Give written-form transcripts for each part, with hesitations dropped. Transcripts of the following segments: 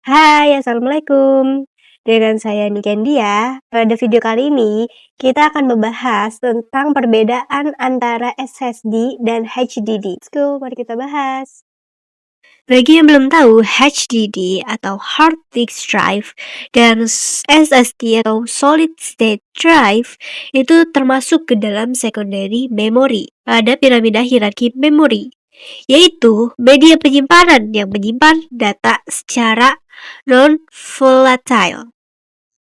Hai, Assalamualaikum. Dengan saya Nikendia. Pada video kali ini, kita akan membahas tentang perbedaan antara SSD dan HDD. Let's go, mari kita bahas. Bagi yang belum tahu, HDD atau Hard Disk Drive dan SSD atau Solid State Drive itu termasuk ke dalam secondary memory pada piramida hierarki memori, yaitu media penyimpanan yang menyimpan data secara non-volatile,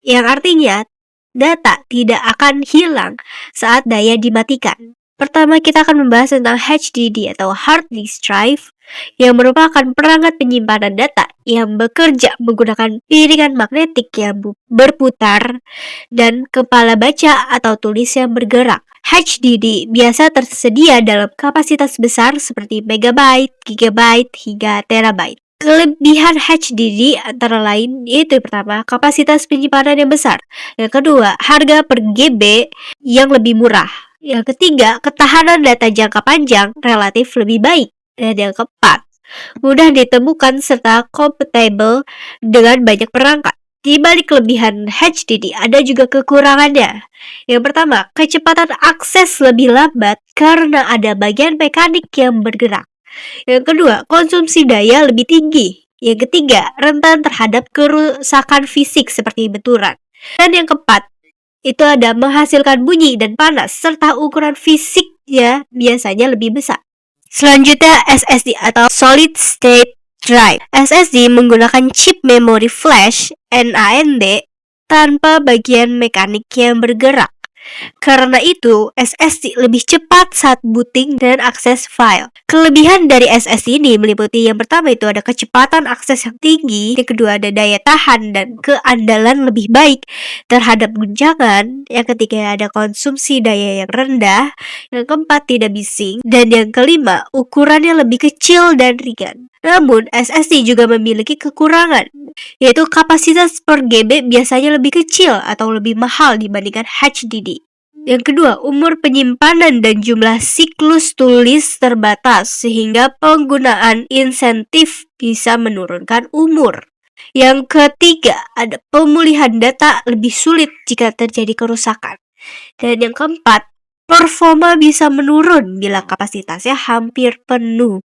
yang artinya data tidak akan hilang saat daya dimatikan. Pertama, kita akan membahas tentang HDD atau Hard Disk Drive, yang merupakan perangkat penyimpanan data yang bekerja menggunakan piringan magnetik yang berputar dan kepala baca atau tulis yang bergerak. HDD biasa tersedia dalam kapasitas besar seperti megabyte, gigabyte, hingga terabyte. Kelebihan HDD antara lain yaitu pertama, kapasitas penyimpanan yang besar. Yang kedua, harga per GB yang lebih murah. Yang ketiga, ketahanan data jangka panjang relatif lebih baik. Dan yang keempat, mudah ditemukan serta kompatibel dengan banyak perangkat. Di balik kelebihan HDD ada juga kekurangannya. Yang pertama, kecepatan akses lebih lambat karena ada bagian mekanik yang bergerak. Yang kedua, konsumsi daya lebih tinggi. Yang ketiga, rentan terhadap kerusakan fisik seperti benturan. Dan yang keempat, itu ada menghasilkan bunyi dan panas serta ukuran fisiknya biasanya lebih besar. Selanjutnya, SSD atau Solid State Drive. SSD menggunakan chip memori flash NAND tanpa bagian mekanik yang bergerak. Karena itu, SSD lebih cepat saat booting dan akses file. Kelebihan dari SSD ini meliputi yang pertama itu ada kecepatan akses yang tinggi, yang kedua ada daya tahan dan keandalan lebih baik terhadap guncangan, yang ketiga ada konsumsi daya yang rendah, yang keempat tidak bising, dan yang kelima ukurannya lebih kecil dan ringan. Namun, SSD juga memiliki kekurangan, yaitu kapasitas per GB biasanya lebih kecil atau lebih mahal dibandingkan HDD. Yang kedua, umur penyimpanan dan jumlah siklus tulis terbatas sehingga penggunaan insentif bisa menurunkan umur. Yang ketiga, ada pemulihan data lebih sulit jika terjadi kerusakan. Dan yang keempat, performa bisa menurun bila kapasitasnya hampir penuh.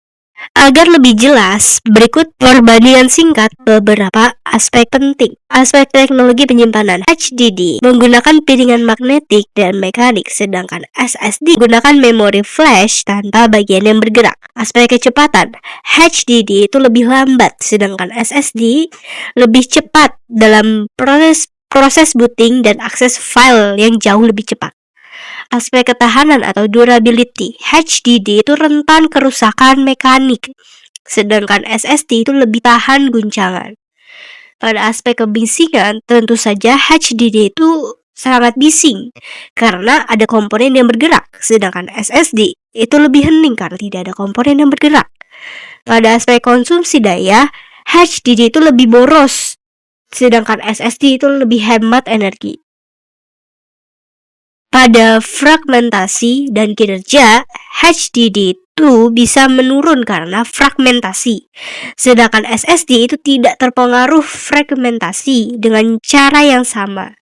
Agar lebih jelas, berikut perbandingan singkat beberapa aspek penting. Aspek teknologi penyimpanan. HDD menggunakan piringan magnetik dan mekanik, sedangkan SSD menggunakan memori flash tanpa bagian yang bergerak. Aspek kecepatan. HDD itu lebih lambat, sedangkan SSD lebih cepat dalam proses booting dan akses file yang jauh lebih cepat. Aspek ketahanan atau durability. HDD itu rentan kerusakan mekanik, sedangkan SSD itu lebih tahan guncangan. Pada aspek kebisingan, tentu saja HDD itu sangat bising karena ada komponen yang bergerak, sedangkan SSD itu lebih hening karena tidak ada komponen yang bergerak. Pada aspek konsumsi daya, HDD itu lebih boros, sedangkan SSD itu lebih hemat energi. Pada fragmentasi dan kinerja, HDD itu bisa menurun karena fragmentasi, sedangkan SSD itu tidak terpengaruh fragmentasi dengan cara yang sama.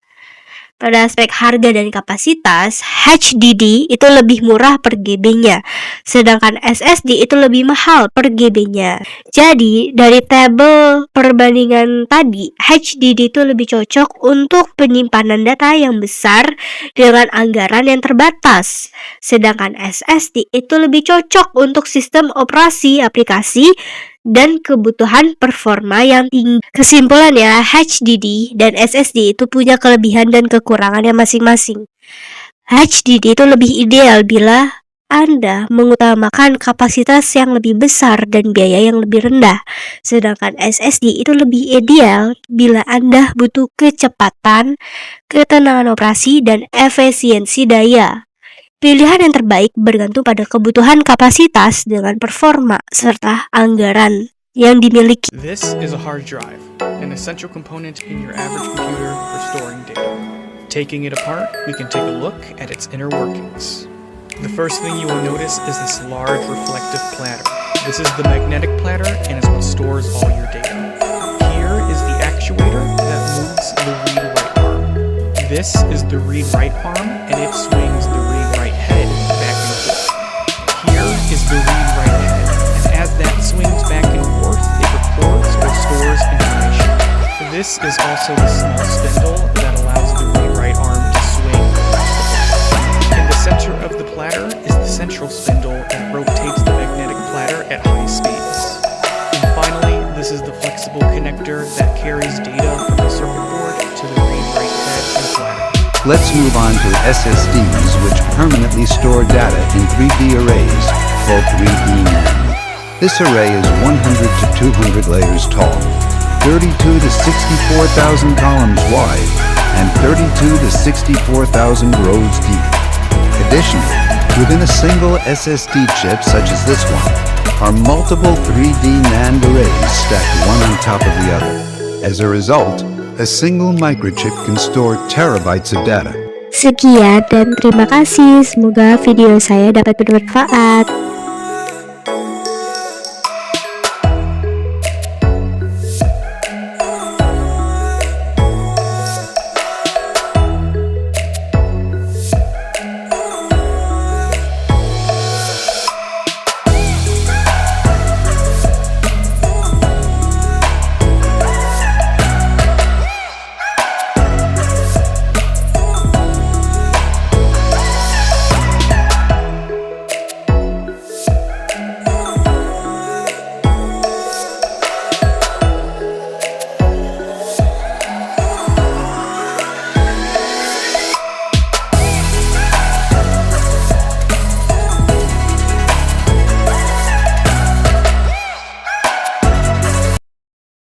Pada aspek harga dan kapasitas, HDD itu lebih murah per GB-nya, sedangkan SSD itu lebih mahal per GB-nya. Jadi, dari tabel perbandingan tadi, HDD itu lebih cocok untuk penyimpanan data yang besar dengan anggaran yang terbatas, sedangkan SSD itu lebih cocok untuk sistem operasi aplikasi dan kebutuhan performa yang tinggi. Kesimpulannya, HDD dan SSD itu punya kelebihan dan kekurangannya masing-masing. HDD itu lebih ideal bila Anda mengutamakan kapasitas yang lebih besar dan biaya yang lebih rendah, sedangkan SSD itu lebih ideal bila Anda butuh kecepatan, ketenangan operasi, dan efisiensi daya. Pilihan yang terbaik bergantung pada kebutuhan kapasitas dengan performa serta anggaran yang dimiliki. This is a hard drive, an essential component in your average computer for storing data. Taking it apart, we can take a look at its inner workings. The first thing you will notice is this large reflective platter. This is the magnetic platter and is what stores all your data. Here is the actuator that moves the read-write arm. This is the read-write arm, and it swings the read-write head back and forth. Here is the read-write head, and as that swings back and forth, it records or stores information. This is also the small spindle that allows the read-write arm to swing across the platter. In the center of the platter is the central spindle that rotates the magnetic platter at high speeds. And finally, this is the flexible connector that carries data from the circuit board to the read-write head and platter. Let's move on to SSDs, which permanently store data in 3D arrays called 3D NAND. This array is 100 to 200 layers tall, 32 to 64,000 columns wide, and 32 to 64,000 rows deep. Additionally, within a single SSD chip such as this one, are multiple 3D NAND arrays stacked one on top of the other. As a result, a single microchip can store terabytes of data. Sekian dan terima kasih. Semoga video saya dapat bermanfaat.